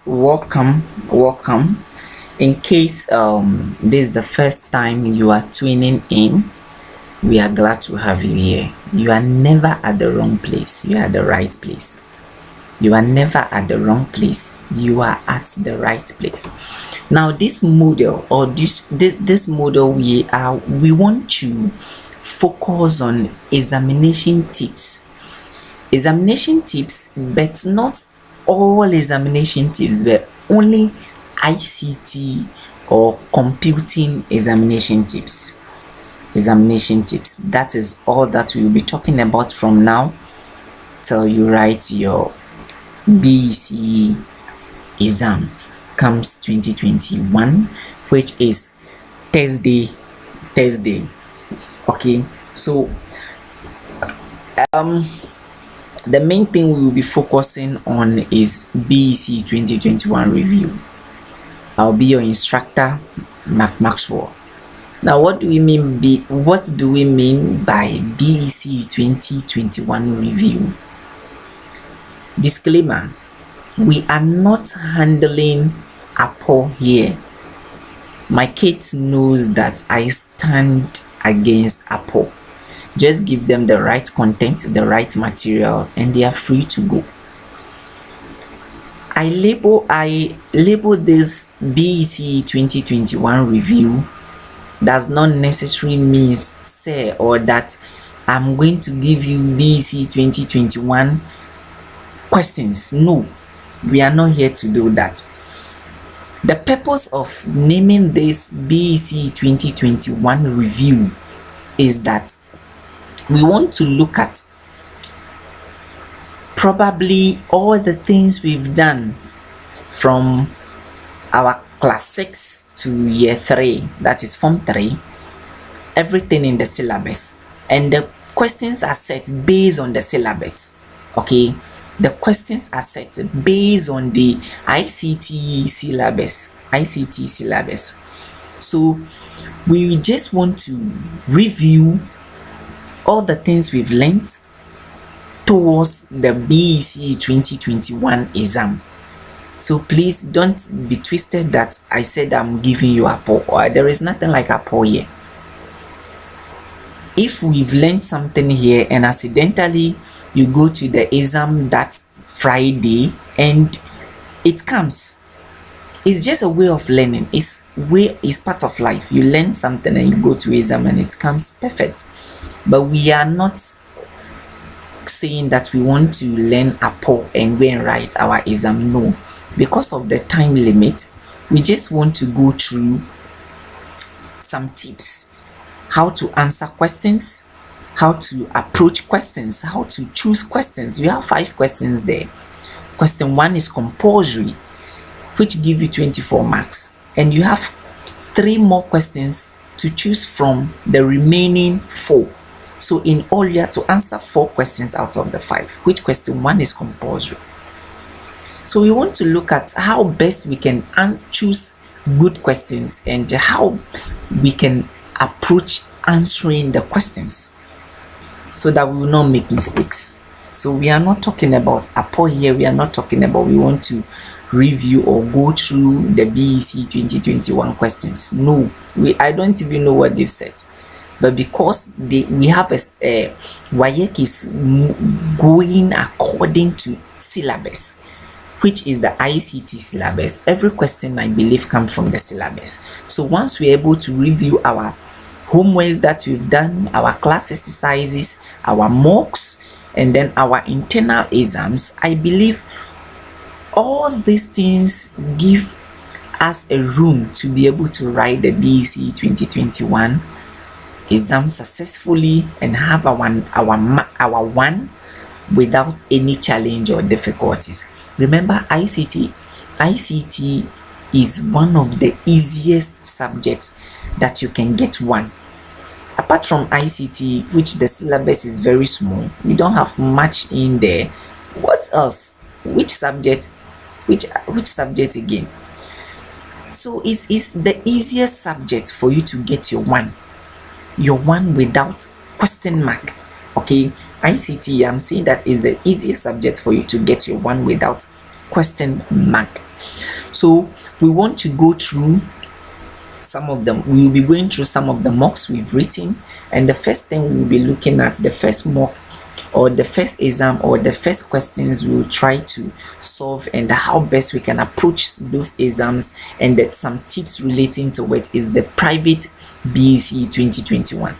Welcome. In case this is the first time you are tuning in, we are glad to have you here. You are never at the wrong place. You are at the right place. You are never at the wrong place. You are at the right place. Now, this model or this model we want to focus on examination tips. Examination tips, but not all examination tips, but only ICT or computing examination tips. That is all that we will be talking about from now till you write your BECE exam comes 2021, which is Thursday. Okay, so the main thing we will be focusing on is BECE 2021 review. I'll be your instructor, Mark Maxwell. Now, what do we mean by BECE 2021 review? Disclaimer: we are not handling APO here. My kids knows that I stand against APO. Just give them the right content, the right material, and they are free to go. I label this BECE 2021 review does not necessarily mean say or that I'm going to give you BECE 2021 questions. No, we are not here to do that. The purpose of naming this BECE 2021 review is that we want to look at probably all the things we've done from our class 6 to year 3, that is form 3, everything in the syllabus, and the questions are set based on the syllabus. Okay, the questions are set based on the ICT syllabus. So we just want to review all the things we've learned towards the BECE 2021 exam. So please don't be twisted that I said I'm giving you APO, or there is nothing like APO here. If we've learned something here and accidentally you go to the exam that Friday and it comes, it's just a way of learning. It's part of life. You learn something and you go to exam and it comes perfect. But we are not saying that we want to learn APO and go and write our exam. No, because of the time limit, we just want to go through some tips: how to answer questions, how to approach questions, how to choose questions. You have 5 questions there. Question 1 is compulsory, which give you 24 marks, and you have 3 more questions to choose from the remaining 4. So in all, you have to answer 4 questions out of the 5, which question 1 is compulsory. So we want to look at how best we can choose good questions and how we can approach answering the questions so that we will not make mistakes. So we are not talking about APO here. We are not talking about we want to review or go through the BECE 2021 questions. No, I don't even know what they've said. But because we have a WAEC is going according to syllabus, which is the ICT syllabus. Every question, I believe, comes from the syllabus. So once we're able to review our homeworks that we've done, our class exercises, our mocks, and then our internal exams, I believe all these things give us a room to be able to write the BECE 2021 exam successfully and have our one without any challenge or difficulties. Remember, ICT is one of the easiest subjects that you can get 1. Apart from ICT, which the syllabus is very small, we don't have much in there. What else? Which subject again? So it's the easiest subject for you to get your 1 without question mark. Okay, ICT, I'm saying that is the easiest subject for you to get your 1 without question mark. So we want to go through some of them. We will be going through some of the mocks we've written, and the first thing we will be looking at, the first mock or the first exam or the first questions we will try to solve, and how best we can approach those exams, and that some tips relating to it is the Private BECE 2021.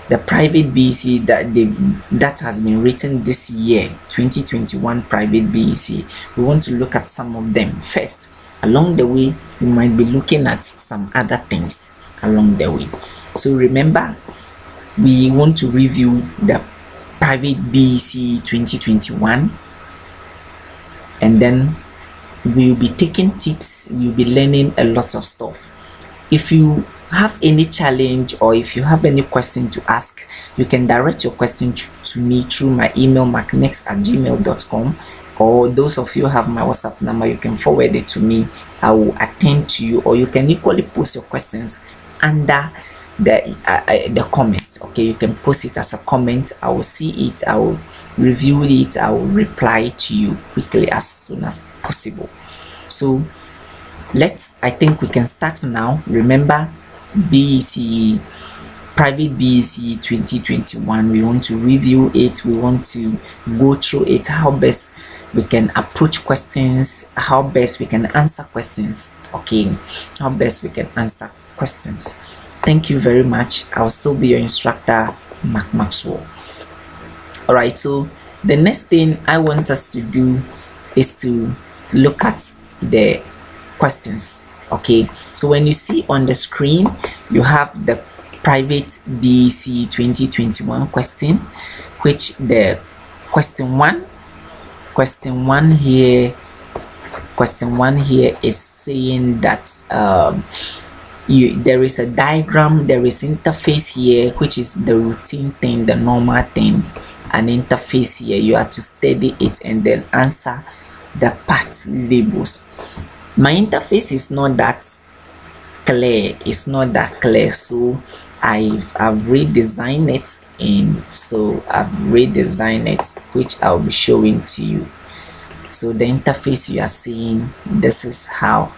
The Private BECE that has been written this year, 2021 Private BECE. We want to look at some of them first. Along the way, we might be looking at some other things along the way. So remember, we want to review the Private BECE 2021, and then we'll be taking tips, we'll be learning a lot of stuff. If you have any challenge or if you have any question to ask, you can direct your question to me through my email macnex@gmail.com, or those of you who have my WhatsApp number, you can forward it to me. I will attend to you, or you can equally post your questions under the comment. Okay, you can post it as a comment. I will see it, I will review it, I will reply to you quickly as soon as possible. So I think we can start now. Remember, BECE, Private BECE 2021, we want to review it, we want to go through it, how best we can approach questions, how best we can answer questions. Okay, how best we can answer questions. Thank you very much. I'll still be your instructor, Mark Maxwell. All right, so the next thing I want us to do is to look at the questions. Okay, so when you see on the screen, you have the Private BECE 2021 question, which the question one here is saying that there is a diagram, there is interface here, which is the routine thing, the normal thing, an interface here. You have to study it and then answer the part labels. My interface is not that clear, so I've redesigned it, which I'll be showing to you. So the interface you are seeing, this is how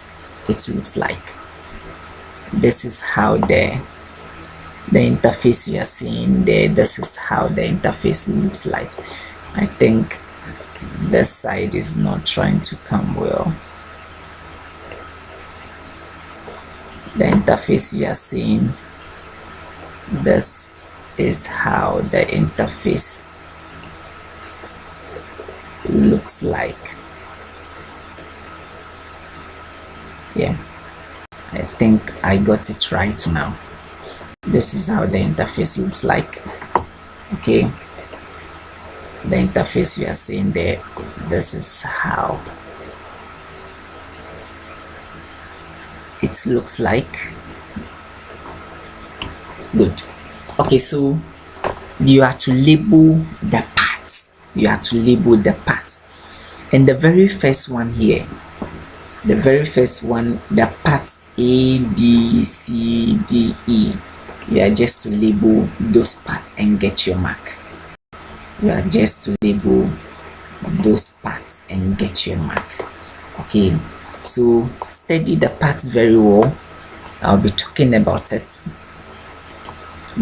it looks like. This is how the interface you are seeing there, this is how the interface looks like. I think this side is not trying to come well. The interface you are seeing, this is how the interface looks like. Yeah, I think I got it right now. This is how the interface looks like. Okay, the interface you are seeing there, this is how it looks like. Good. Okay, so you have to label the parts. And the very first one here, the part A, B, C, D, E, you are just to label those parts and get your mark. Okay, so study the parts very well. I'll be talking about it.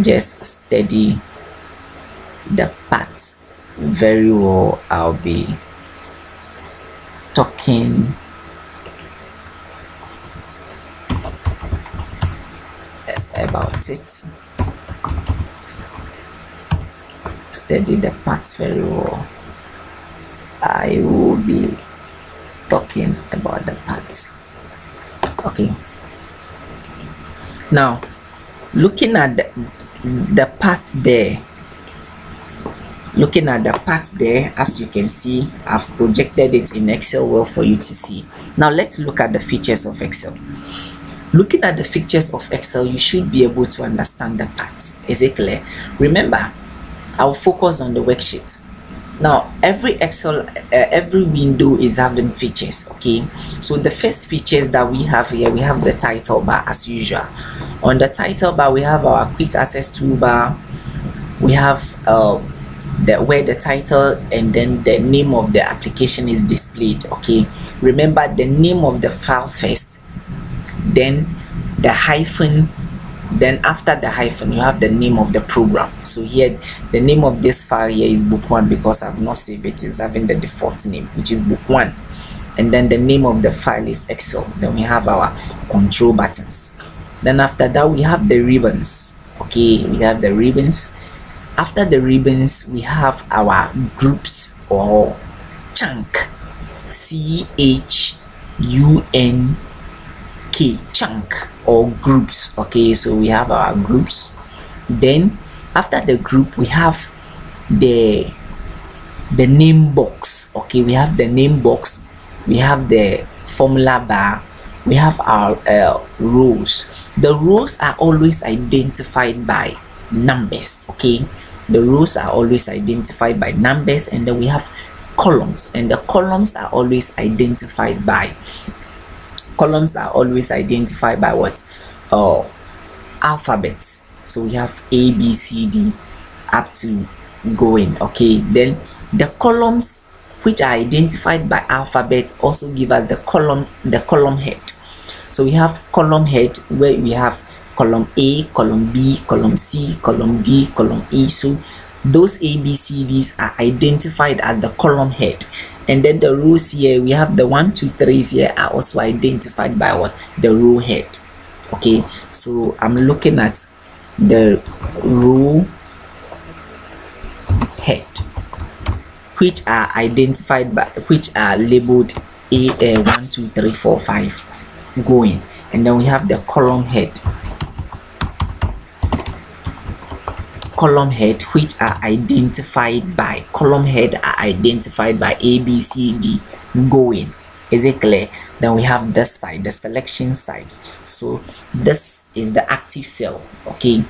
Just study the parts very well. I'll be talking about it. Study the parts very well. I will be talking about the parts. Okay, now looking at the parts there, as you can see, I've projected it in Excel well for you to see. Now let's look at the features of Excel. Looking at the features of Excel, you should be able to understand the parts. Is it clear? Remember, I'll focus on the worksheet. Now every window is having features. Okay, so the first features that we have here, we have the title bar as usual. On the title bar, we have our quick access toolbar, we have where the title and then the name of the application is displayed. Okay, remember the name of the file first, then the hyphen, then after the hyphen you have the name of the program. So here the name of this file here is book 1 because I've not saved it. It's having the default name, which is book 1, and then the name of the file is Excel. Then we have our control buttons. Then after that we have the ribbons. Okay, we have the ribbons. After the ribbons we have our groups or chunk, CHUNK, chunk or groups. Okay, so we have our groups. Then after the group we have the name box. Okay, we have the name box, we have the formula bar, we have our rows. The rows are always identified by numbers. Okay, the rows are always identified by numbers, and then we have columns, and the columns are always identified by what? Alphabets. So we have A, B, C, D up to going. Okay, then the columns which are identified by alphabet also give us the column head. So we have column head where we have column A, column B, column C, column D, column E. So those A, B, C, Ds are identified as the column head. And then the rows here, we have the 1, 2, 3s here are also identified by what? The row head. Okay, so I'm looking at the row head, which are identified by, which are labeled A, 1, 2, 3, 4, 5 going. And then we have the column head, which are identified by A, B, C, D going. Is it clear? Then we have this side, the selection side. So this is the active cell. Okay,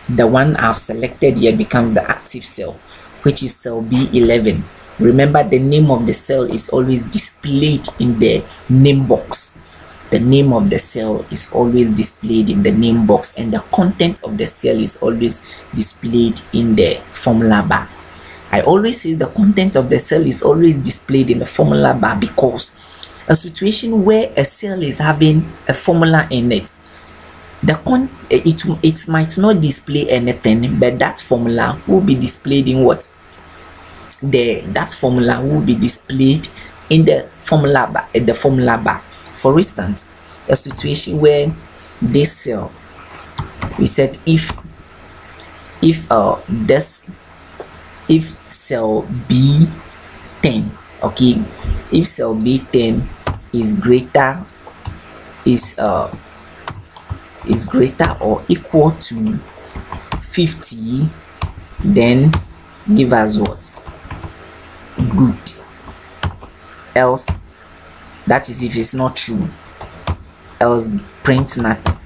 the one I've selected here becomes the active cell, which is cell B11. Remember, the name of the cell is always displayed in the name box. The name of the cell is always displayed in the name box, and the content of the cell is always displayed in the formula bar. I always say the content of the cell is always displayed in the formula bar because a situation where a cell is having a formula in it, it might not display anything, but that formula will be displayed in what? That formula will be displayed in the formula bar. For instance, a situation where this cell, we said if cell B10, okay, if cell B10 is greater or equal to 50, then give us what? Good. Else, that is if it's not true, else print nothing.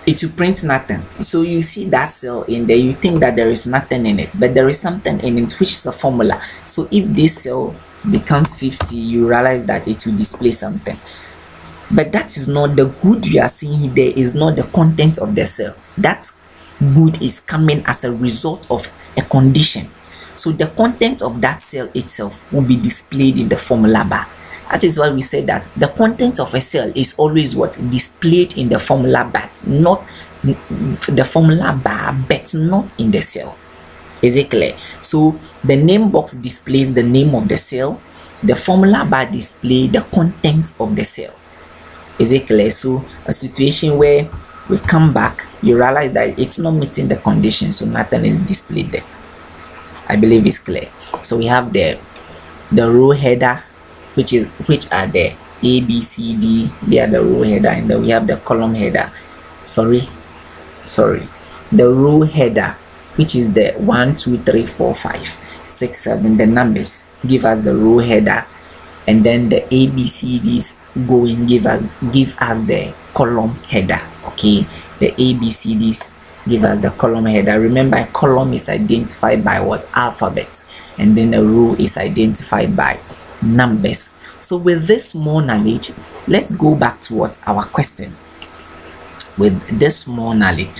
It will print nothing. So you see that cell in there, you think that there is nothing in it, but there is something in it, which is a formula. So if this cell becomes 50, you realize that it will display something. But that is not the good you are seeing there, is not the content of the cell. That good is coming as a result of a condition. So the content of that cell itself will be displayed in the formula bar. That is why we say that the content of a cell is always what? Displayed in the formula bar, not the formula bar, but not in the cell. Is it clear? So the name box displays the name of the cell, the formula bar displays the content of the cell. Is it clear? So a situation where we come back, you realize that it's not meeting the condition, so nothing is displayed there. I believe it's clear. So we have the row header, which are the A, B, C, D. They are the row header, and then we have the column header. Sorry, the row header, which is the 1, 2, 3, 4, 5, 6, 7. The numbers give us the row header, and then the A, B, C, D's going give us the column header. Okay, the A, B, C, D's give us the column header. Remember, a column is identified by what? Alphabet, and then a row is identified by numbers. So with this more knowledge, let's go back to what our question. With this more knowledge,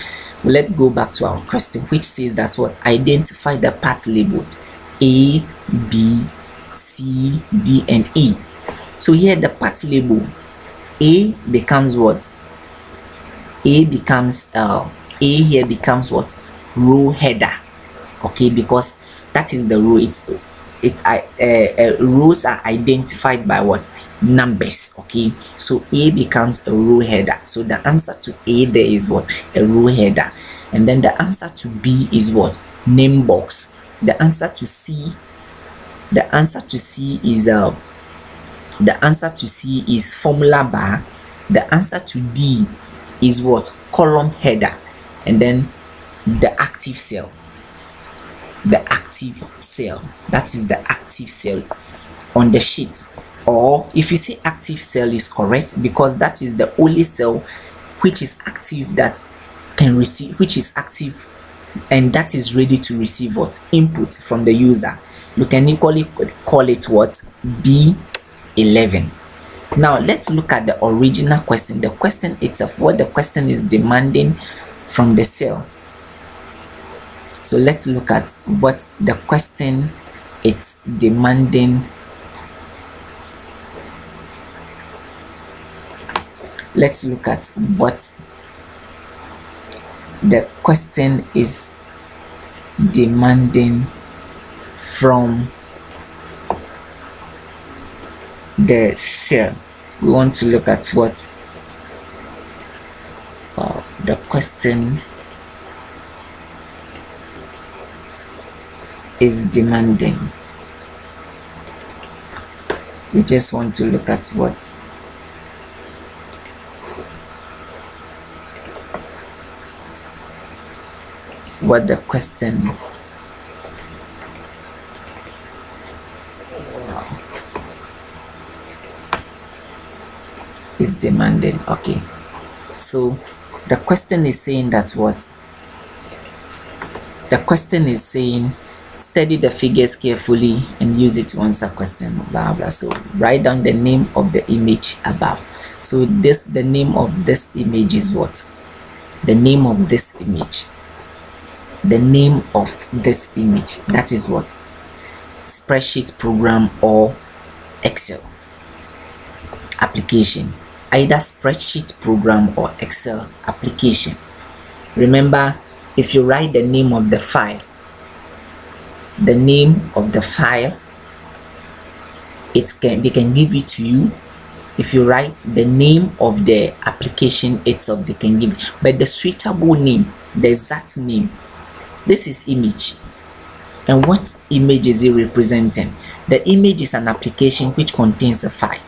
Let's go back to our question, which says that what? Identify the part labeled A, B, C, D, and E. So here the part label A becomes what? A becomes A here becomes what? Row header. Okay, because that is the row. Rows are identified by what? Numbers. Okay, so A becomes a row header. So the answer to A there is what? A row header. And then the answer to B is what? Name box. The answer to C is formula bar. The answer to D is what? Column header. And then the active cell. That is the active cell on the sheet. Or if you say active cell is correct, because that is the only cell which is active, that can receive, which is active and that is ready to receive what? Input from the user. You can equally call it what? B11. Now let's look at the original question. The question itself, what the question is demanding from the cell. So let's look at what the question it's demanding. Let's look at what the question is demanding from the cell. We want to look at what the question is demanding. We just want to look at what the question is demanding. Okay, so the question is saying that what? The question is saying study the figures carefully and use it to answer question, blah blah. So write down the name of the image above. So the name of this image is what? The name of this image. The name of this image, that is what? Spreadsheet program or Excel application. Either spreadsheet program or Excel application. Remember, if you write the name of the file, they can give it to you. If you write the name of the application itself, they can give it. But the suitable name, the exact name, this is image. And what image is it representing? The image is an application which contains a file.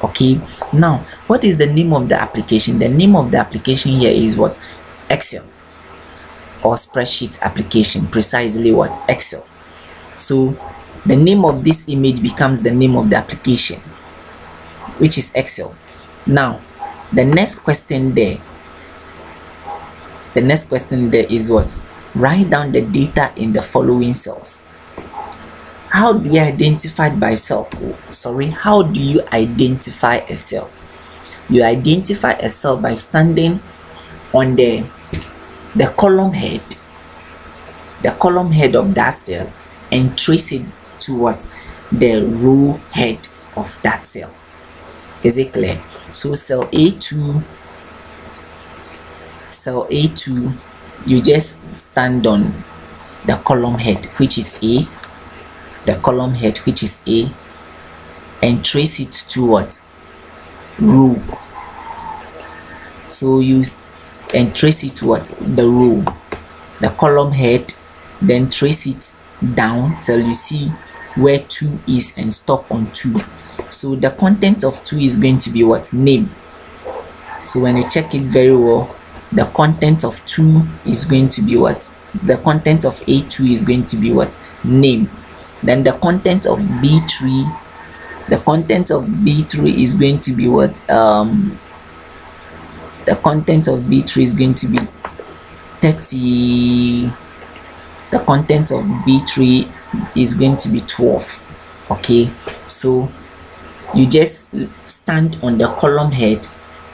Okay, now what is the name of the application? The name of the application here is what? Excel or spreadsheet application. Precisely what? Excel. So the name of this image becomes the name of the application, which is Excel. Now the next question there is what? Write down the data in the following cells. How do you identify by cell? How do you identify a cell? You identify a cell by standing on the column head of that cell and trace it to what? The row head of that cell. Is it clear? So cell A2, you just stand on the column head, which is A, and trace it to what? Row. So you and trace it to what? The row, the column head, then trace it down till you see where 2 is and stop on 2. So the content of 2 is going to be what? Name. So when you check it very well, the content of 2 is going to be what? The content of A2 is going to be what? Name. Then the content of B3, is going to be what? The content of B3 is going to be 30. The content of B3 is going to be 12. Okay, so you just stand on the column head,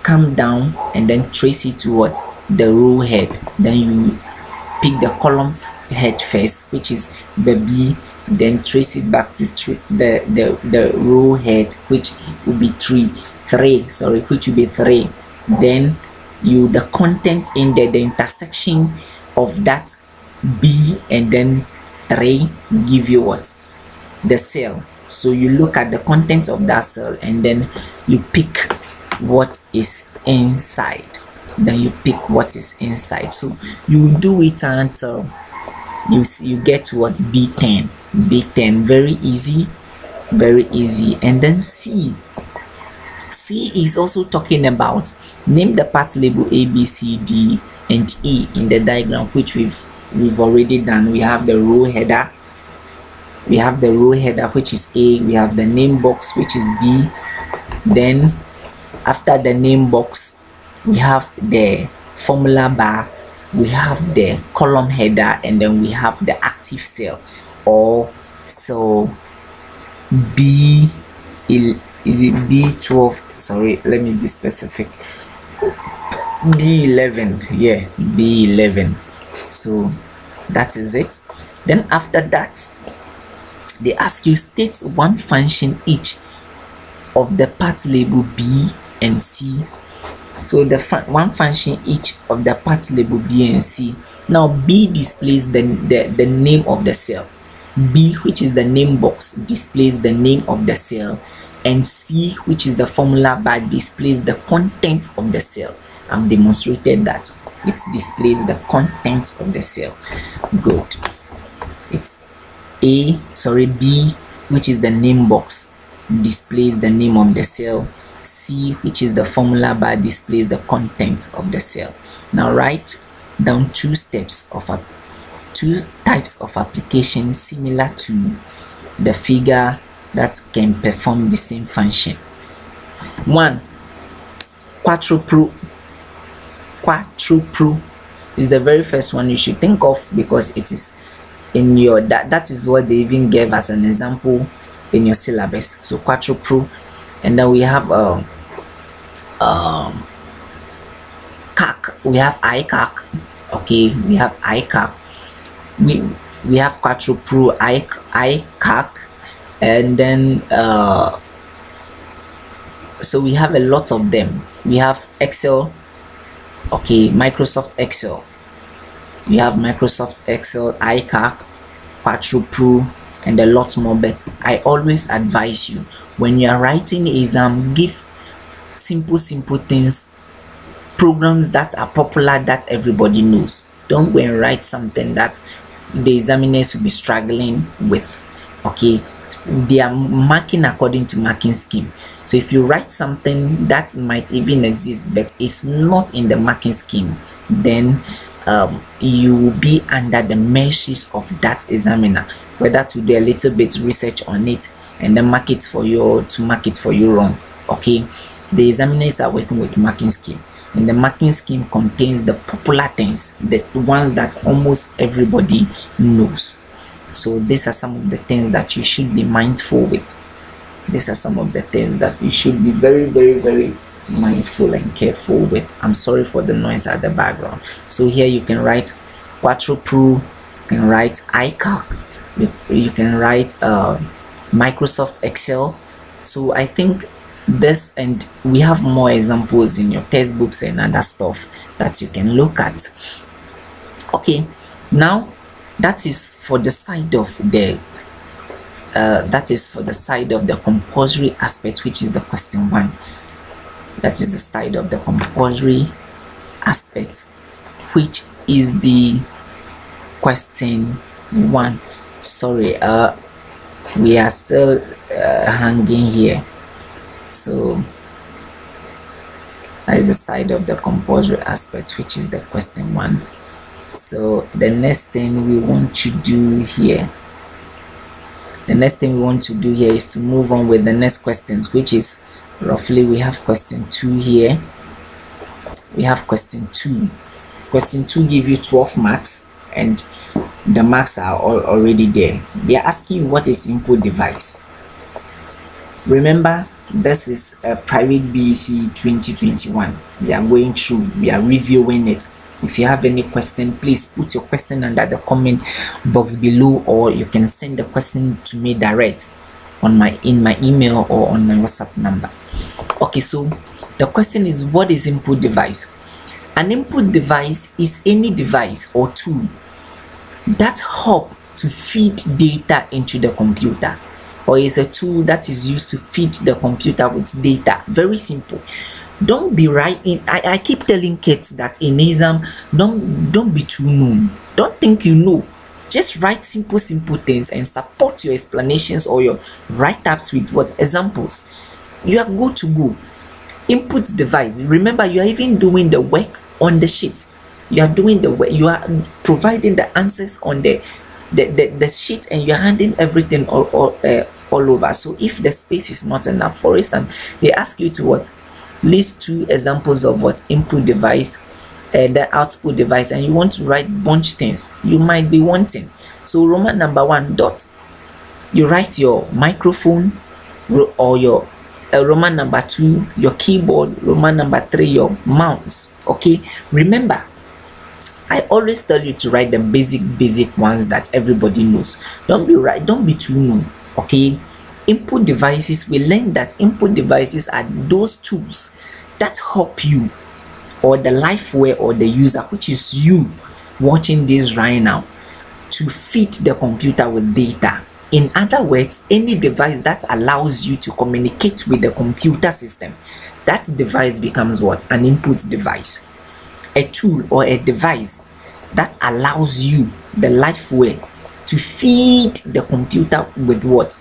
come down, and then trace it to what? the row head. Then you pick the column head first, which is the B, then trace it back to the row head, which will be 3, which will be 3. Then you the content in there, the intersection of that B and then 3 give you what? The cell. So you look at the content of that cell and then you pick what is inside. Then you pick what is inside. So you do it until you get what? B10. Very easy, very easy. And then C is also talking about name the part label A, B, C, D and E in the diagram, which we've already done. We have the row header, which is A. We have the name box, which is B. Then after the name box, we have the formula bar, we have the column header, and then we have the active cell. Or so B, is it B12? Sorry, let me be specific. B11, yeah, B11. So that is it. Then after that, they ask you state one function each of the part label B and C. So the one function each of the part label B and C. Now B displays the name of the cell. B, which is the name box, displays the name of the cell, and C, which is the formula bar, displays the content of the cell. I've demonstrated that it displays the content of the cell. Good. It's B, which is the name box, displays the name of the cell. C, which is the formula bar, displays the content of the cell. Now write down two types of applications similar to the figure that can perform the same function. 1. Quadrupro is the very first one you should think of, because it is in your that is what they even gave as an example in your syllabus. So quadrupro. And then we have CAC. We have ICAC. Okay, we have ICAC. We have quadrupro, ICAC, and then so we have a lot of them. We have Excel. Okay, Microsoft Excel. We have Microsoft Excel, ICAC, quadrupro, and a lot more. But I always advise you, when you are writing exam, give simple things, programs that are popular, that everybody knows. Don't go and write something that the examiners will be struggling with. Okay, they are marking according to marking scheme. So if you write something that might even exist but it's not in the marking scheme, then you will be under the mercies of that examiner, whether to do a little bit research on it and then mark it for you, or to mark it for you wrong. Okay, the examiners are working with marking scheme, and the marking scheme contains the popular things, the ones that almost everybody knows. So these are some of the things that you should be mindful with. These are some of the things that you should be very mindful and careful with. I'm sorry for the noise at the background. So here you can write quadrupro, you can write ICAC, you can write Microsoft Excel. So I think this, and we have more examples in your textbooks and other stuff that you can look at. Okay, now that is for the side of the compulsory aspect, which is the question 1. That is the side of the compulsory aspect, which is the question 1. Sorry, we are still hanging here. So that is the side of the compulsory aspect, which is the question 1. So the next thing we want to do here is to move on with the next questions, which is roughly, we have question 2 here. We have question 2. Question 2 give you 12 marks, and the marks are already there. They are asking you what is input device. Remember, This is a Private BECE 2021. We are going through, we are reviewing it. If you have any question, please put your question under the comment box below, or you can send the question to me direct on my email or on my WhatsApp number. Okay, so the question is, what is input device? An input device is any device or tool that help to feed data into the computer, or is a tool that is used to feed the computer with data. Very simple. Don't be writing. I keep telling kids that in exam, don't be too known. Don't think you know. Just write simple things and support your explanations or your write-ups with what examples. You are good to go. Input device. Remember, you are even doing the work on the sheet. You are doing the work. You are providing the answers on the sheet, and you are handing everything all over. So if the space is not enough, for instance, they ask you to what? List 2 examples of what input device and the output device, and you want to write bunch things you might be wanting. So Roman number 1 dot, you write your microphone, or your Roman number 2 your keyboard, Roman number 3 your mouse. Okay, remember, I always tell you to write the basic ones that everybody knows. Don't be too known. Okay, input devices, we learned that input devices are those tools that help you, or the lifeware, or the user, which is you watching this right now, to feed the computer with data. In other words, any device that allows you to communicate with the computer system, that device becomes what? An input device. A tool or a device that allows you, the lifeware, to feed the computer with what?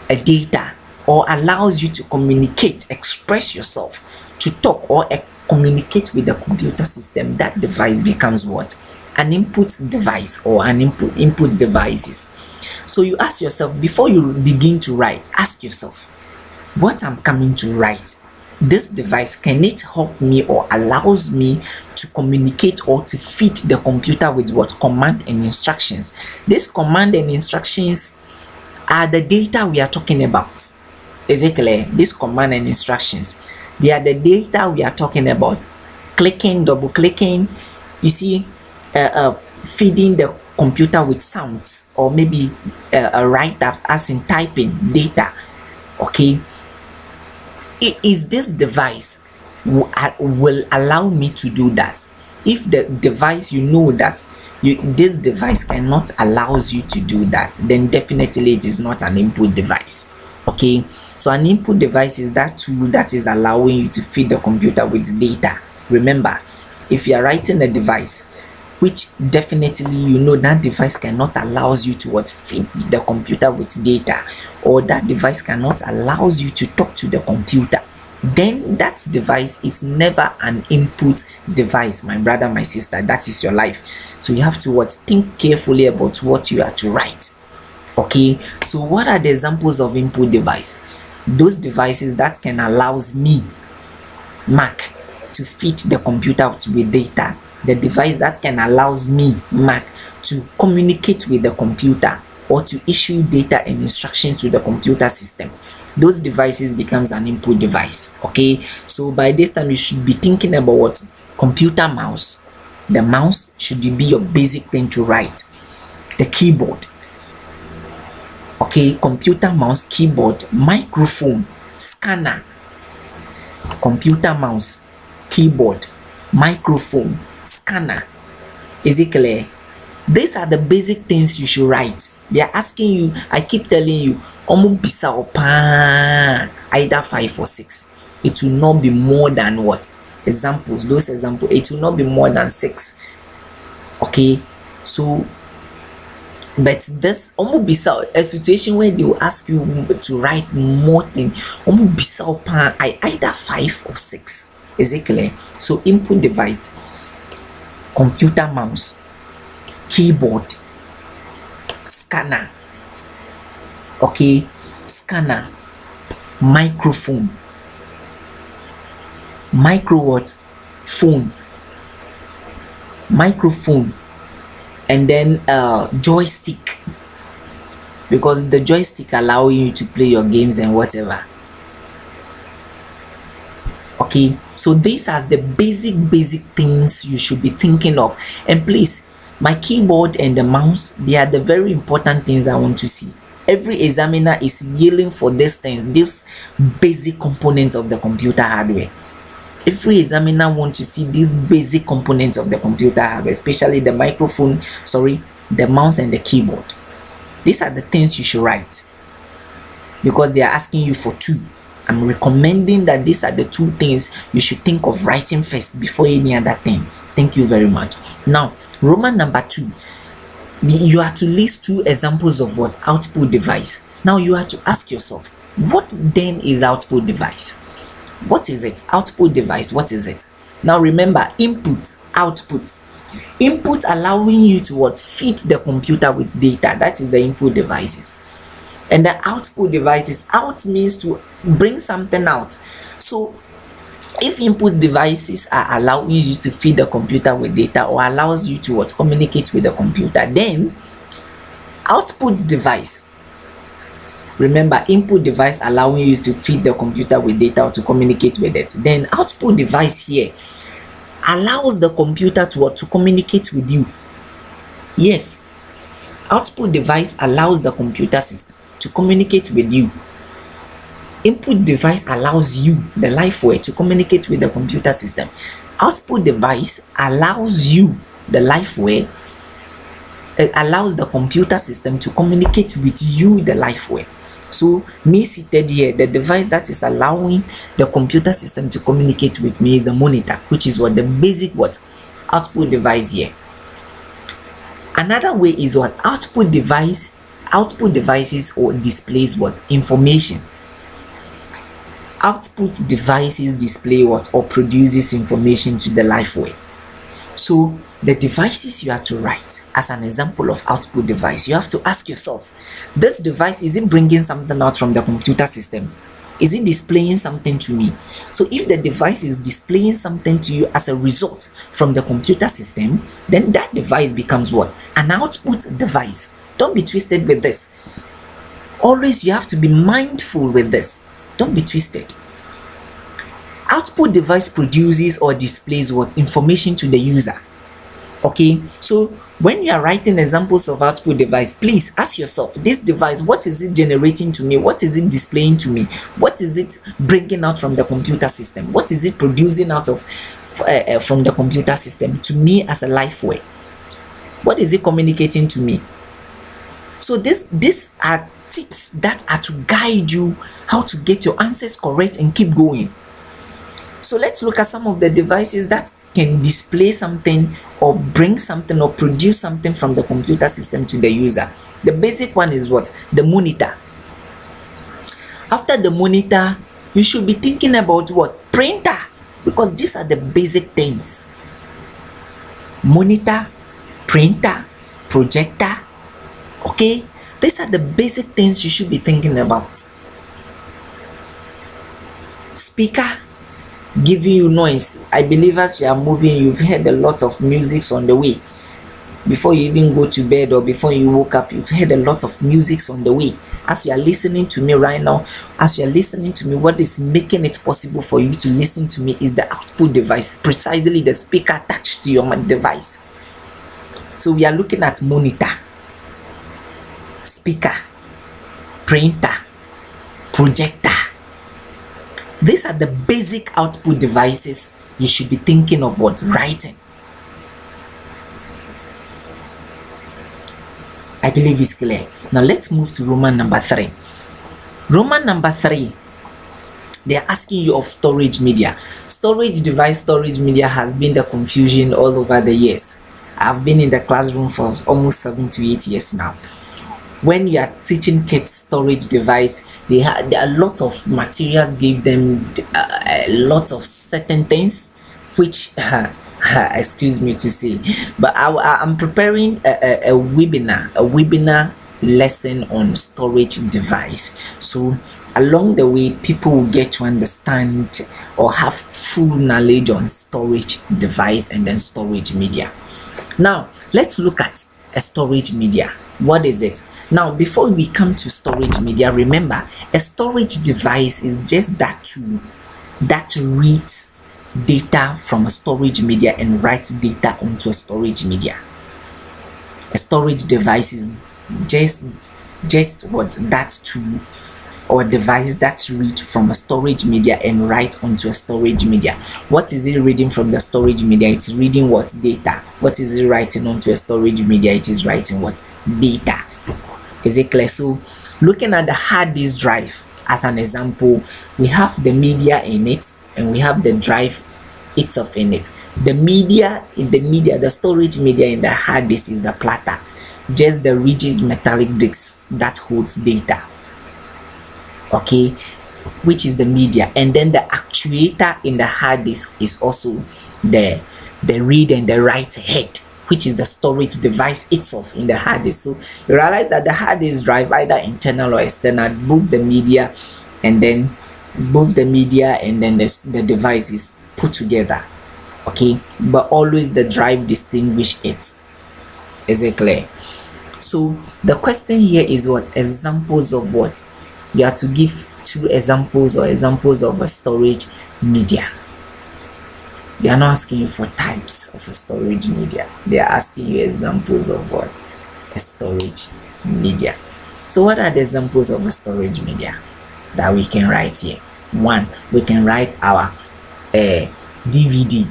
A data, or allows you to communicate, express yourself, to talk, or communicate with the computer system. That device becomes what? An input device, or an input devices. So you ask yourself, before you begin to write, ask yourself, what I'm coming to write, this device, can it help me or allows me to communicate or to feed the computer with what? Command and instructions. This command and instructions are the data we are talking about. Is it clear? This command and instructions, they are the data we are talking about. Clicking, double clicking, you see, feeding the computer with sounds, or maybe write-ups, as in typing data. Okay, is this device will allow me to do that? If the device, you know that this device cannot allows you to do that, then definitely it is not an input device. Okay, so an input device is that tool that is allowing you to feed the computer with data. Remember, if you are writing a device which definitely you know that device cannot allows you to what? Feed the computer with data, or that device cannot allows you to talk to the computer, then that device is never an input device, my brother, my sister. That is your life. So you have to what? Think carefully about what you are to write. Okay, so what are the examples of input device? Those devices that can allows me, Mac, to feed the computer with data. The device that can allows me, Mac, to communicate with the computer, or to issue data and instructions to the computer system. Those devices becomes an input device. Okay, so by this time you should be thinking about what? Computer mouse. The mouse should be your basic thing to write. The keyboard. Okay, computer mouse, keyboard, microphone, scanner, computer mouse, keyboard, microphone, scanner. Is it clear? These are the basic things you should write. They are asking you, I keep telling you, either 5 or 6. It will not be more than what? Examples. Those examples, it will not be more than 6. Okay, so but this a situation where they will ask you to write more thing, either 5 or 6. Is it clear? So input device, computer mouse, keyboard, scanner. Okay, scanner, microphone, phone, microphone, and then joystick, because the joystick allowing you to play your games and whatever. Okay, so these are the basic things you should be thinking of. And please, my keyboard and the mouse, they are the very important things I want to see. Every examiner is yelling for these things, these basic components of the computer hardware. Every examiner wants to see these basic components of the computer hardware, especially the microphone, the mouse and the keyboard. These are the things you should write, because they are asking you for 2. I'm recommending that these are the 2 things you should think of writing first before any other thing. Thank you very much. Now, Roman number 2, you are to list 2 examples of what? Output device. Now you have to ask yourself, what then is output device? What is it? Output device, what is it? Now remember, input, output. Input allowing you to what? Feed the computer with data. That is the input devices. And the output devices, out means to bring something out. So if input devices are allowing you to feed the computer with data, or allows you to what? Communicate with the computer, then output device, remember, input device allowing you to feed the computer with data or to communicate with it, then output device here allows the computer to what? To communicate with you. Yes, output device allows the computer system to communicate with you. Input device allows you, the liveware, to communicate with the computer system. Output device allows you, the liveware, allows the computer system to communicate with you, the liveware. So me seated here, the device that is allowing the computer system to communicate with me is the monitor, which is what? The basic what? Output device here. Another way is what? Output devices or displays what? Information. Output devices display what? Or produces information to the liveware. So the devices you have to write as an example of output device, you have to ask yourself, this device, is it bringing something out from the computer system? Is it displaying something to me? So if the device is displaying something to you as a result from the computer system, then that device becomes what? An output device. Don't be twisted with this. Always you have to be mindful with this. Don't be twisted. Output device produces or displays what? Information to the user. Okay, so when you are writing examples of output device, please ask yourself, this device, what is it generating to me? What is it displaying to me? What is it bringing out from the computer system? What is it producing out of from the computer system to me as a liveware? What is it communicating to me? So these are tips that are to guide you how to get your answers correct and keep going. So let's look at some of the devices that can display something or bring something or produce something from the computer system to the user. The basic one is what? The monitor. After the monitor, you should be thinking about what? Printer, because these are the basic things. Monitor, printer, projector. Okay, these are the basic things you should be thinking about. Speaker, giving you noise. I believe as you are moving, you've heard a lot of music on the way. Before you even go to bed or before you woke up, you've heard a lot of music on the way. As you are listening to me right now, as you are listening to me, what is making it possible for you to listen to me is the output device, precisely the speaker attached to your device. So we are looking at monitor, speaker, printer, projector. These are the basic output devices you should be thinking of what? Writing. I believe it's clear. Now let's move to Roman number 3. Roman number 3, they are asking you of storage media. Storage device, storage media has been the confusion all over the years. I've been in the classroom for almost 7 to 8 years now. When you are teaching kids storage device, there are a lot of materials, give them a lot of certain things, which excuse me to say, but I'm preparing a webinar lesson on storage device. So along the way, people will get to understand or have full knowledge on storage device and then storage media. Now let's look at a storage media. What is it? Now, before we come to storage media, remember, a storage device is just that tool. that reads data from a storage media and writes data onto a storage media. A storage device is just what that tool or device that read from a storage media and write onto a storage media. What is it reading from the storage media? It's reading what? Data. What is it writing onto a storage media? It is writing what? Data. Is it clear? So looking at the hard disk drive as an example, we have the media in it and we have the drive itself in it. The media in the storage media in the hard disk is the platter, just the rigid metallic disc that holds data, okay, which is the media. And then the actuator in the hard disk is also the read and the write head, which is the storage device itself in the hard disk. So you realize that the hard disk drive, either internal or external, both the media and then the device is put together, okay, but always the drive distinguish it. Is it clear? So the question here is what? Examples of what? You have to give 2 examples or examples of a storage media. They are not asking you for types of a storage media. They are asking you examples of what? A storage media. So what are the examples of a storage media that we can write here? 1, we can write our DVD.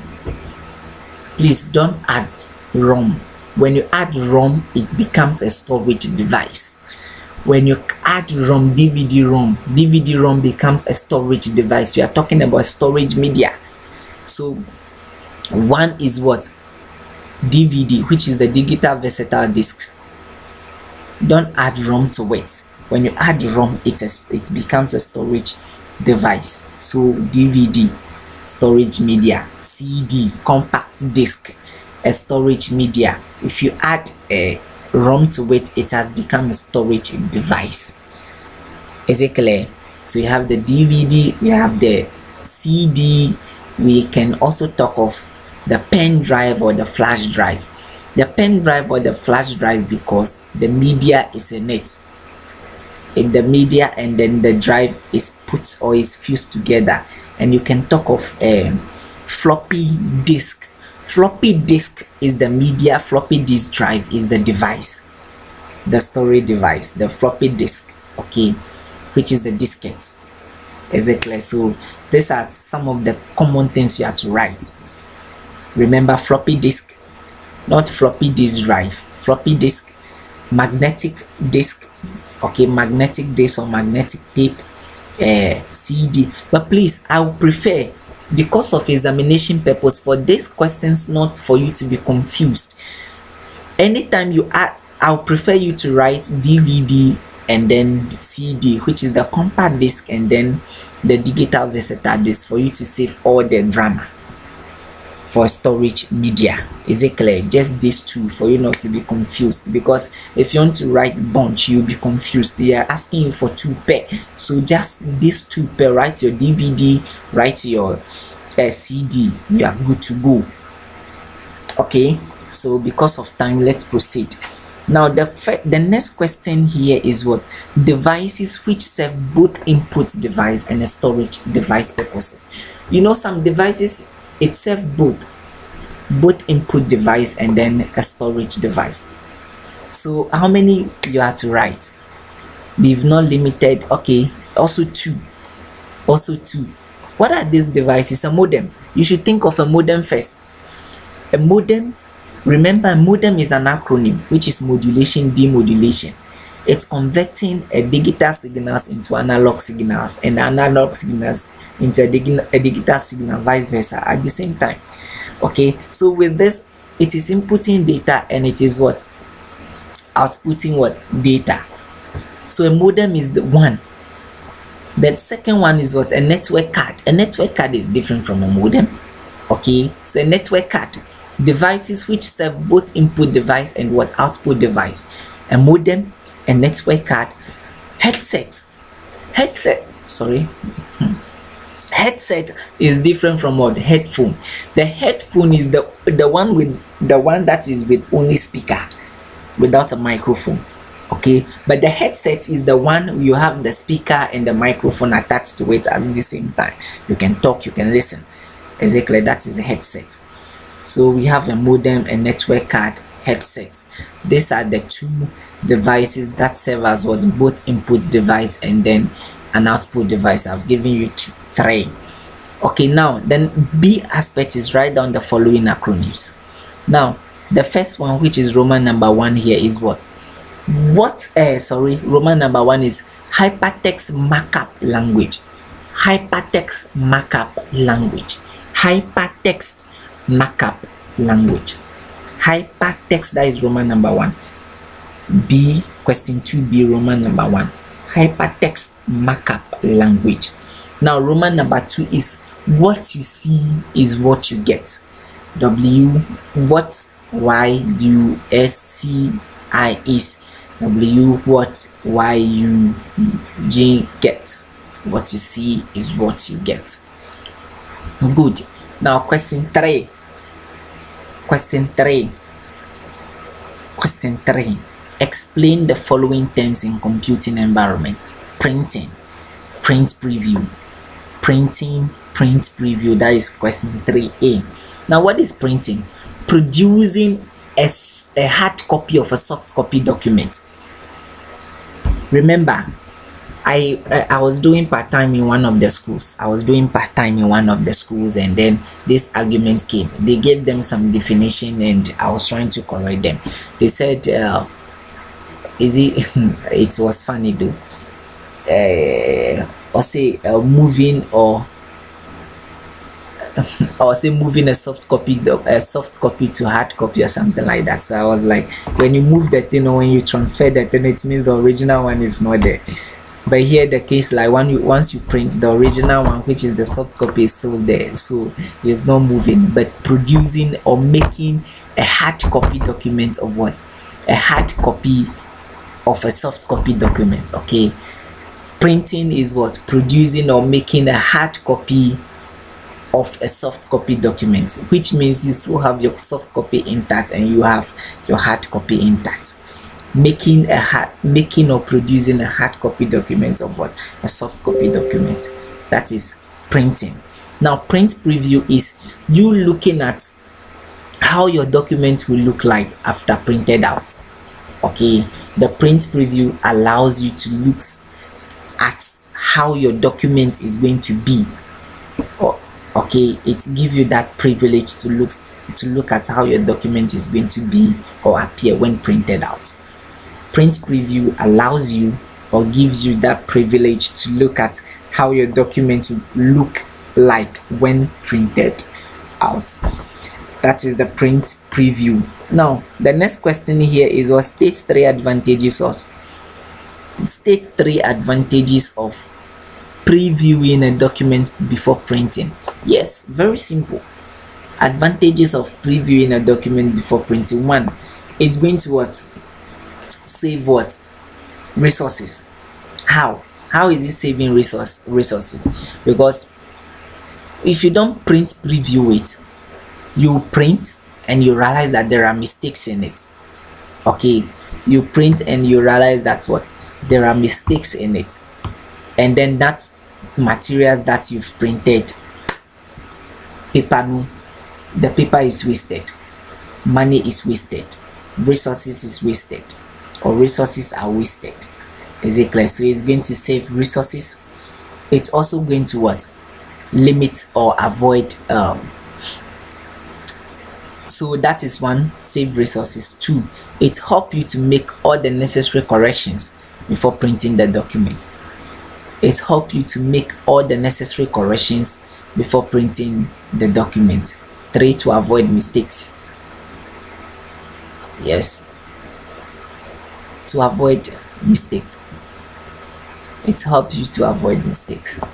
Please don't add ROM. When you add ROM, it becomes a storage device. When you add ROM, DVD-ROM becomes a storage device. We are talking about storage media. So 1 is what? DVD, which is the digital versatile disc. Don't add ROM to it. When you add ROM, it becomes a storage device. So DVD, storage media. CD, compact disc, a storage media. If you add a ROM to it, it has become a storage device. Is it clear? So you have the DVD, we have the CD. We can also talk of the pen drive or the flash drive. The pen drive or the flash drive, because the media is in it. In the media, and then the drive is put or is fused together. And you can talk of floppy disk. Floppy disk is the media, floppy disk drive is the device, the storage device, the floppy disk, okay, which is the diskette. Is it clear? So these are some of the common things you have to write. Remember, floppy disk, not floppy disk drive. Floppy disk, magnetic disk, okay, magnetic disk or magnetic tape, CD. But please, I would prefer, because of examination purpose, for these questions not for you to be confused. Anytime you add, I would prefer you to write DVD and then CD, which is the compact disc, and then the digital versatile disc, for you to save all the drama for storage media. Is it clear? Just these 2 for you not to be confused, because if you want to write bunch, you'll be confused. They are asking you for 2 pair, so just these 2 pair. Write your DVD, write your CD, you are good to go. Okay, so because of time, let's proceed. Now the next question here is what? Devices which serve both input device and a storage device purposes. You know, some devices, it serves both input device and then a storage device. So how many you have to write? They've not limited. Okay, also 2. What are these devices? A modem. You should think of a modem first. A modem, remember, a modem is an acronym, which is modulation, demodulation. It's converting a digital signals into analog signals and analog signals into a digital signal, vice versa, at the same time. Okay, so with this, it is inputting data and it is what? Outputting what? Data. So a modem is the one. The second one is what? A network card. A network card is different from a modem. Okay, so a network card, devices which serve both input device and what? Output device. A modem, a network card. Headset is different from what? Headphone. The headphone is the one that is with only speaker, without a microphone. Okay, but the headset is the one you have the speaker and the microphone attached to it at the same time. You can talk, you can listen. Exactly, that is a headset. So we have a modem, a network card, headset. These are the two devices that serve as what both input device and then an output device. I've given you three. Okay, now then B aspect is write down the following acronyms. Now the first one, which is Roman number 1 here, is what Roman number 1 is hypertext markup language. Hypertext markup language. Hypertext markup language. Hypertext, that is Roman number 1. B, question 2b, Roman number 1, hypertext markup language. Now Roman number 2 is what you see is what you get. W, what Y U S C I is W, what Y U G get. What you see is what you get. Good. Now question 3. Question 3. Explain the following terms in computing environment. Printing, print preview. Printing, print preview. That is question 3a. Now what is printing? Producing a hard copy of a soft copy document. Remember, I was doing part-time in one of the schools. And then this argument came. They gave them some definition and I was trying to correct them. They said, it was funny though. Or say moving moving a soft copy to hard copy or something like that. So I was like, when you move the thing or when you transfer the thing, it means the original one is not there. But here the case, like once you print, the original one, which is the soft copy, is still there, so it's not moving. But producing or making a hard copy document of what? A hard copy of a soft copy document. Okay, printing is what? Producing or making a hard copy of a soft copy document, which means you still have your soft copy intact and you have your hard copy intact. Making or producing a hard copy document of what? A soft copy document. That is printing. Now print preview is you looking at how your document will look like after printed out. Okay, the print preview allows you to look at how your document is going to be. Okay, it gives you that privilege to look at how your document is going to be or appear when printed out. Print preview allows you or gives you that privilege to look at how your document will look like when printed out. That is the print preview. Now the next question here is what states 3 advantages of previewing a document before printing. Yes, very simple. Advantages of previewing a document before printing. 1, it's going to what? Save what? Resources. How is it saving resources? Because if you don't print preview it, you print and you realize that there are mistakes in it. Okay, you print and you realize that what? There are mistakes in it, and then that materials that you've printed, the paper is wasted, money is wasted, resources is wasted, or resources are wasted. Is it clear? So it's going to save resources. It's also going to what? Limit or avoid so that is 1, save resources. 2, it helps you to make all the necessary corrections before printing the document. It helps you to make all the necessary corrections before printing the document. 3, to avoid mistakes. Yes, to avoid mistake. It helps you to avoid mistakes.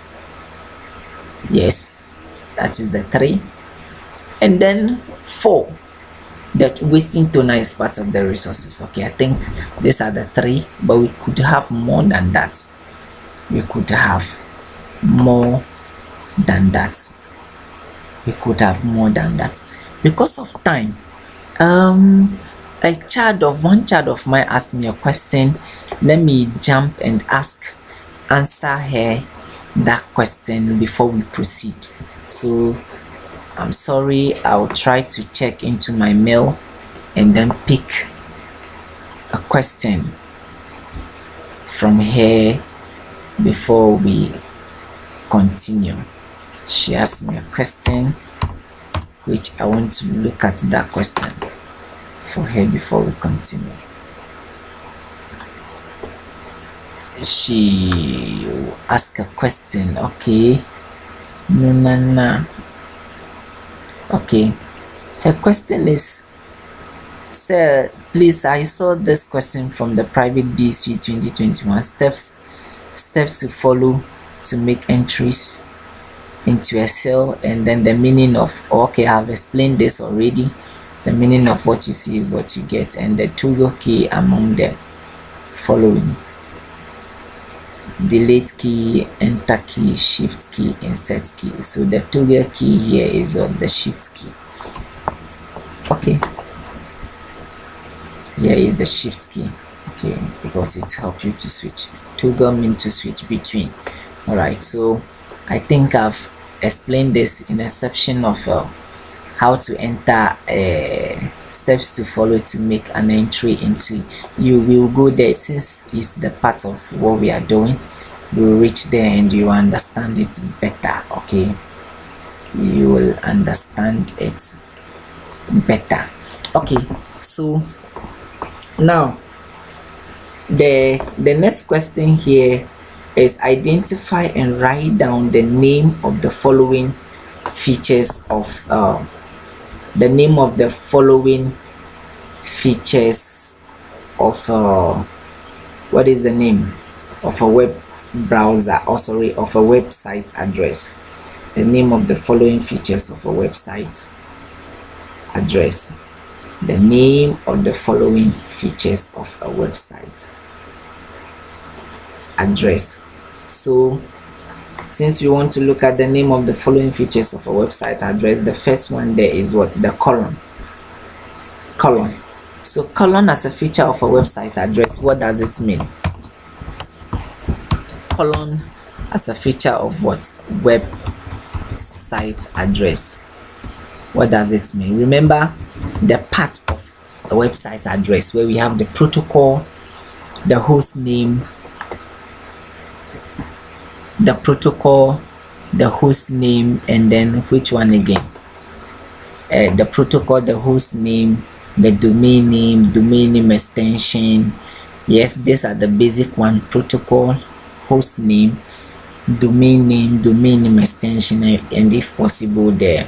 Yes, that is the 3. And then 4, that wasting toner is part of the resources. Okay, I think these are the 3, but we could have more than that. Because of time, one child of mine asked me a question. Let me jump and answer her that question before we proceed. So I'm sorry, I'll try to check into my mail and then pick a question from her before we continue. She asked me a question which I want to look at that question for her before we continue. She asked a question. Okay. No. Okay. Her question is, sir, please, I saw this question from the Private BECE 2021. Steps to follow to make entries into Excel, and then the meaning of, okay, I've explained this already. The meaning of what you see is what you get, and the toggle key among the following: delete key, enter key, shift key, insert key. So the toggle key here is on the shift key. Okay, here is the shift key. Okay, because it helps you to switch. Toggle means to switch between. All right, so I think I've explained this in a section of how to enter steps to follow to make an entry into. You will go there, since it's the part of what we are doing. You will reach there and you will understand it better. Okay, you will understand it better. Okay, so now the next question here is, identify and write down the name of the following features of the name of the following features of what is the name of a web browser, or sorry, of a website address. The name of the following features of a website address. The name of the following features of a website address. So since we want to look at the name of the following features of a website address, the first one there is what? The colon. So colon as a feature of a website address, what does it mean? Colon as a feature of what? Website address. What does it mean? Remember the part of a website address where we have the protocol, the host name, the protocol, the host name, and then which one again? The protocol, the host name, the domain name extension. Yes, these are the basic one: protocol, host name, domain name extension, and if possible the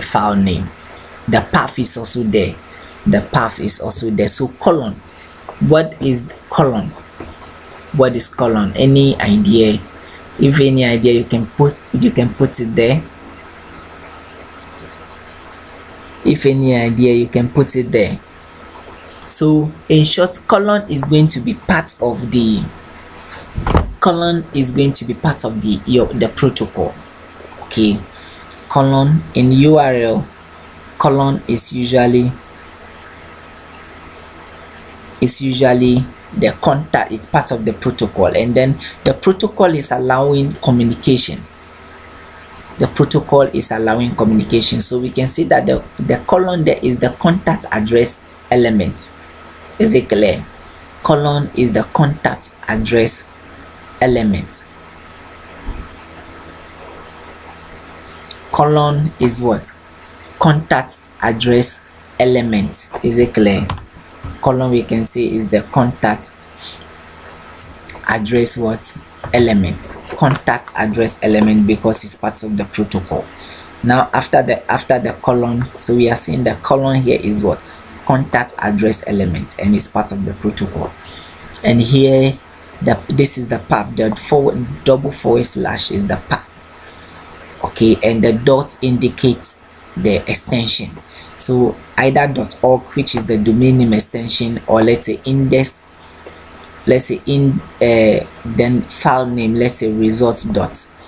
file name. The path is also there. So colon, what is the colon? What is colon? Any idea? If any idea, you can put it there. If any idea, you can put it there. So in short, colon is going to be part of the the protocol. Okay, colon in URL, colon is usually the contact. It's part of the protocol, and then the protocol is allowing communication. So we can see that the colon there is the contact address element. Is it clear? Colon is the contact address element. Colon is what? Contact address element. Is it clear? Colon, we can say, is the contact address what? Element. Contact address element, because it's part of the protocol. Now after the colon, so we are saying the colon here is what? Contact address element, and it's part of the protocol. And here this is the path. The double forward slash is the path. Okay, and the dot indicates the extension. So either .org, which is the domain name extension, or let's say index, then file name, let's say result.index.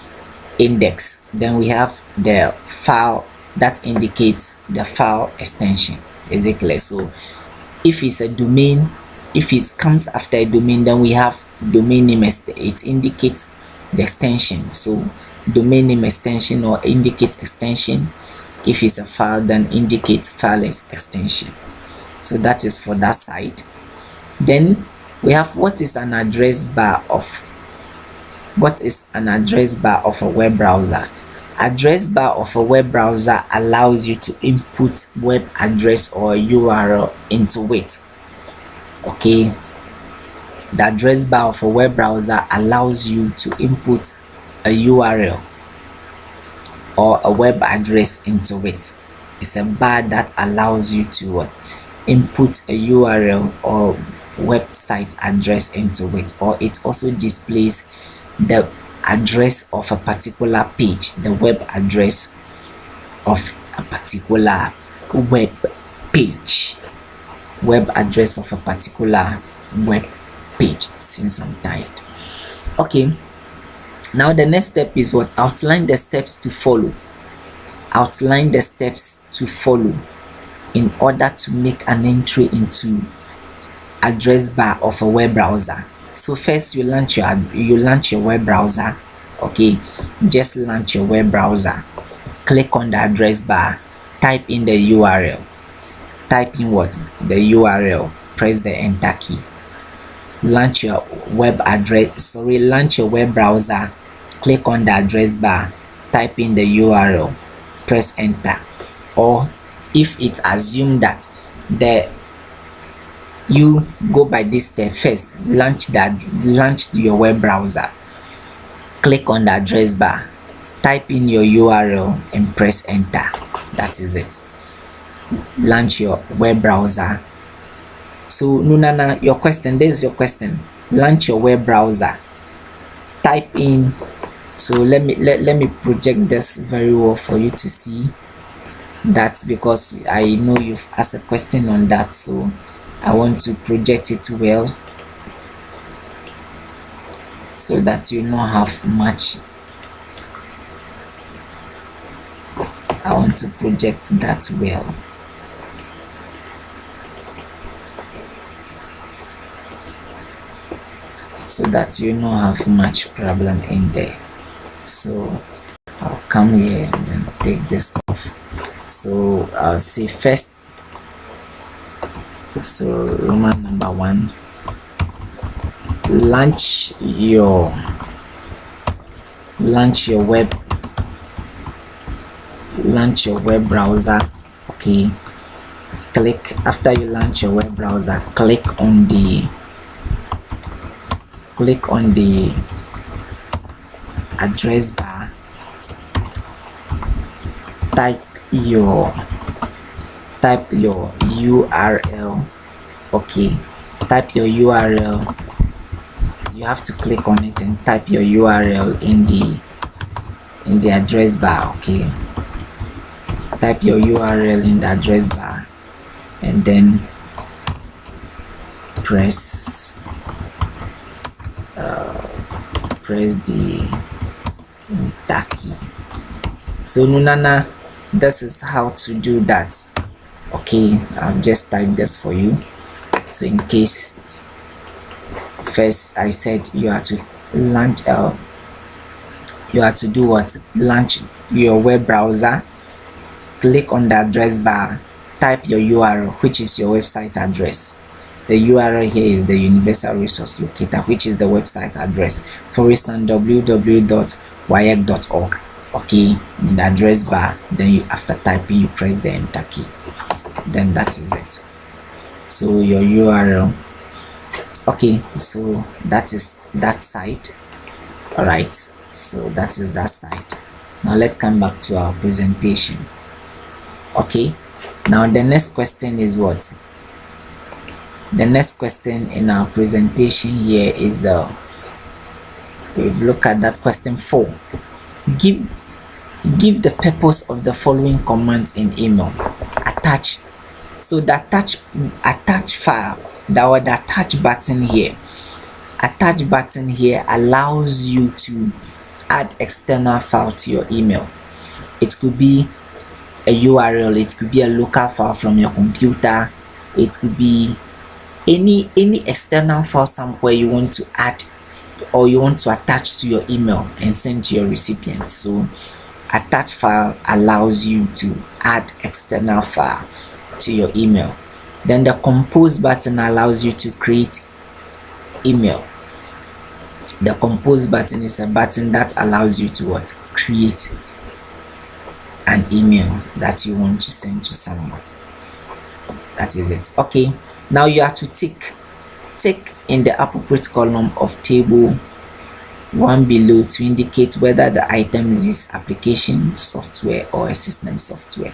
Then we have the file that indicates the file extension. Is it clear? So if it's a domain, if it comes after a domain, then we have domain name. It indicates the extension. So domain name extension or indicate extension. If it's a file, then indicate file extension. So that is for that side. Then we have what is an address bar of a web browser. Address bar of a web browser allows you to input web address or URL into it. Okay, the address bar of a web browser allows you to input a URL or a web address into it. It's a bar that allows you to input a URL or website address into it, or it also displays the address of a particular page, the web address of a particular web page, web address of a particular web page. Since I'm tired. Okay, now the next step is what? Outline the steps to follow. Outline the steps to follow in order to make an entry into address bar of a web browser. So first you launch your web browser. Okay, just launch your web browser. Click on the address bar, type in the URL. Type in what? The URL. Press the enter key. Launch your web browser. Click on the address bar, type in the URL, press enter. Or if it assumes that you go by this step, first launch your web browser, click on the address bar, type in your URL and press enter. That is it. Launch your web browser. So Nunana, your question, this is your question. Launch your web browser, type in. So let me project this very well for you to see that, because I know you've asked a question on that, so I want to project it well so that you not have much. I want to project that well. So that you not have much problem in there. So I'll come here and then take this off. So I'll say first, so Roman number 1, launch your web browser. Okay, click, after you launch your web browser, click on the address bar, type your URL. Okay, type your URL. You have to click on it and type your URL in the address bar. Okay, type your URL in the address bar and then press the enter key. So Nunana, this is how to do that. Okay, I've just typed this for you. So in case, first I said you have to launch launch your web browser, click on the address bar, type your URL, which is your website address. The URL here is the Universal Resource Locator, which is the website address. For instance, www.wayek.org. Okay, in the address bar, then you, after typing, you press the enter key. Then that is it. So your URL. Okay, so that is that site. All right, so that is that site. Now let's come back to our presentation. Okay, now the next question is what? The next question in our presentation here is we've looked at that question 4. Give the purpose of the following commands in email. Attach. So the attach file, the attach button here. Attach button here allows you to add external file to your email. It could be a URL, it could be a local file from your computer, it could be any external file somewhere you want to add or you want to attach to your email and send to your recipient. So attach file allows you to add external file to your email. Then the compose button allows you to create email. The compose button is a button that allows you to what? Create an email that you want to send to someone. That is it. Okay, now you have to tick in the appropriate column of table 1 below to indicate whether the item is application software or a system software.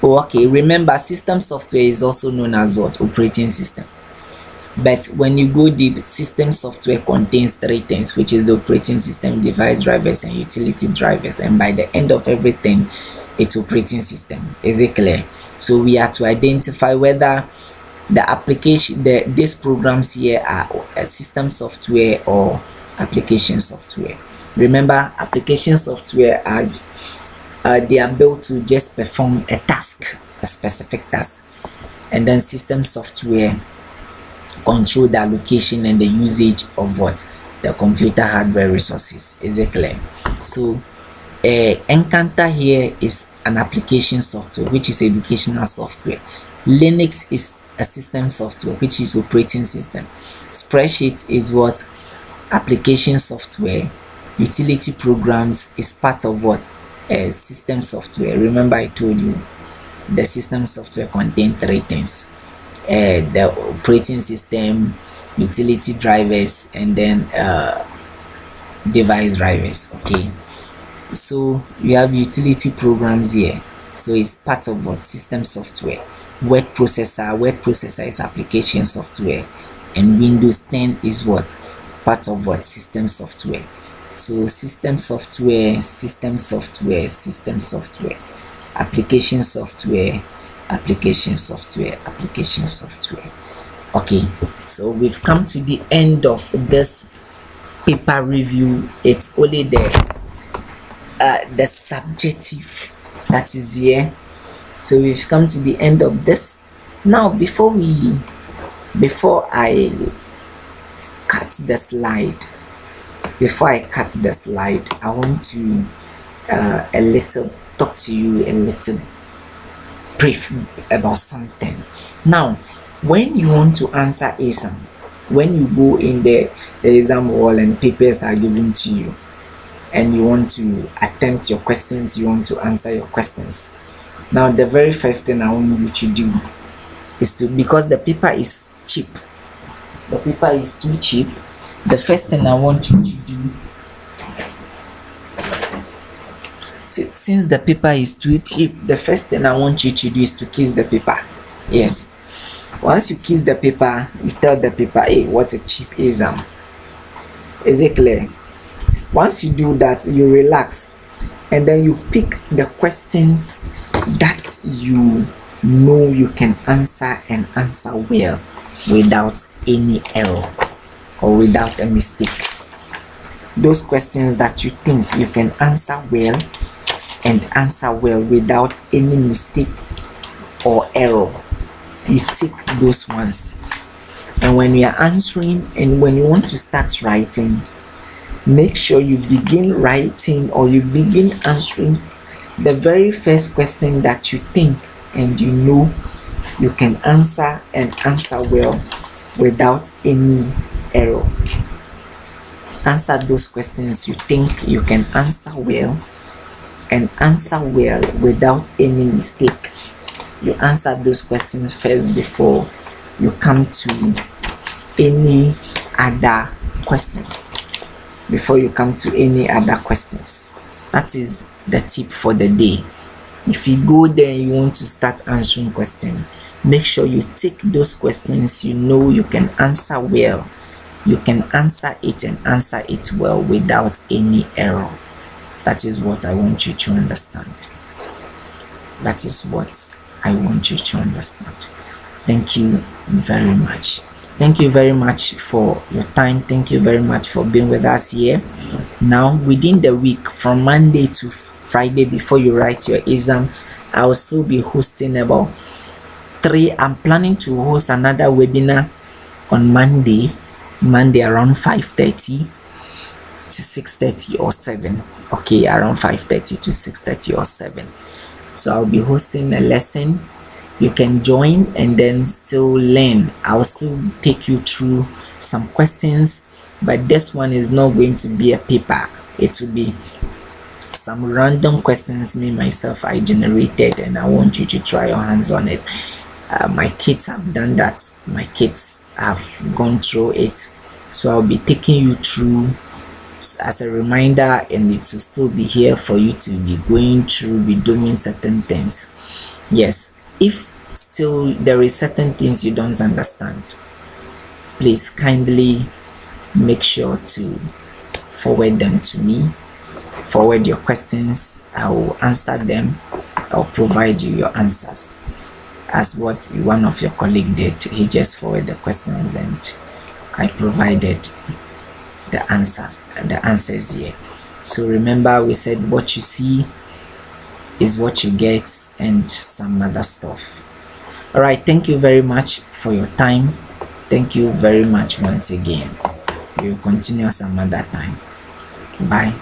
Oh, okay, remember system software is also known as what? Operating system. But when you go deep, system software contains 3 things, which is the operating system, device drivers, and utility drivers. And by the end of everything, it's operating system. Is it clear? So we have to identify whether the application, these programs here are a system software or application software. Remember, application software they are built to just perform a task, a specific task, and then system software control the allocation and the usage of what? The computer hardware resources. Is it clear? So Encounter here is an application software, which is educational software. Linux is a system software, which is operating system. Spreadsheet is what? Application software. Utility programs is part of what? System software. Remember I told you the system software contains 3 things: the operating system, utility drivers, and then device drivers. Okay, so you have utility programs here, so it's part of what? System software. Word processor is application software, and Windows 10 is what? Part of what? System software. So system software, system software, system software, application software, application software, application software. Okay, so we've come to the end of this paper review. It's only the subjective that is here. So we've come to the end of this. Now before I cut the slide, I want to talk to you a little brief about something. Now, when you want to answer exam, when you go in the exam hall and papers are given to you, and you want to attempt your questions, you want to answer your questions. Now, the very first thing I want you to do is to, because the paper is cheap, the paper is too cheap, the first thing I want you to do, since the paper is too cheap, the first thing I want you to do is to kiss the paper. Yes. Once you kiss the paper, you tell the paper, hey, what a cheap exam. Is it clear? Once you do that, you relax, and then you pick the questions that you know you can answer and answer well without any error or without a mistake. Those questions that you think you can answer well and answer well without any mistake or error, you tick those ones. And when you are answering and when you want to start writing, make sure you begin writing or you begin answering the very first question that you think and you know you can answer and answer well without any error. Answer those questions you think you can answer well and answer well without any mistake. You answer those questions first before you come to any other questions. That is the tip for the day. If you go there and you want to start answering questions, make sure you take those questions you know you can answer well. You can answer it and answer it well without any error. That is what I want you to understand. Thank you very much. Thank you very much for your time. Thank you very much for being with us here. Now, within the week, from Monday to Friday, before you write your exam, I will still be hosting about 3. I'm planning to host another webinar on Monday around 5:30 to 6:30 or 7. Okay, around 5:30 to 6:30 or 7. So I'll be hosting a lesson. You can join and then still learn. I'll still take you through some questions, but this one is not going to be a paper. It will be some random questions me myself I generated, and I want you to try your hands on it. My kids have done that. My kids have gone through it, so I'll be taking you through as a reminder, and it will still be here for you to be going through, be doing certain things. Yes, if still there is certain things you don't understand, please kindly make sure to forward them to me. Forward your questions, I will answer them. I'll provide you your answers, as what one of your colleagues did. He just forwarded the questions and I provided the answers, and the answers here. So remember, we said what you see is what you get, and some other stuff. All right, thank you very much for your time. Thank you very much once again. We'll continue some other time. Bye.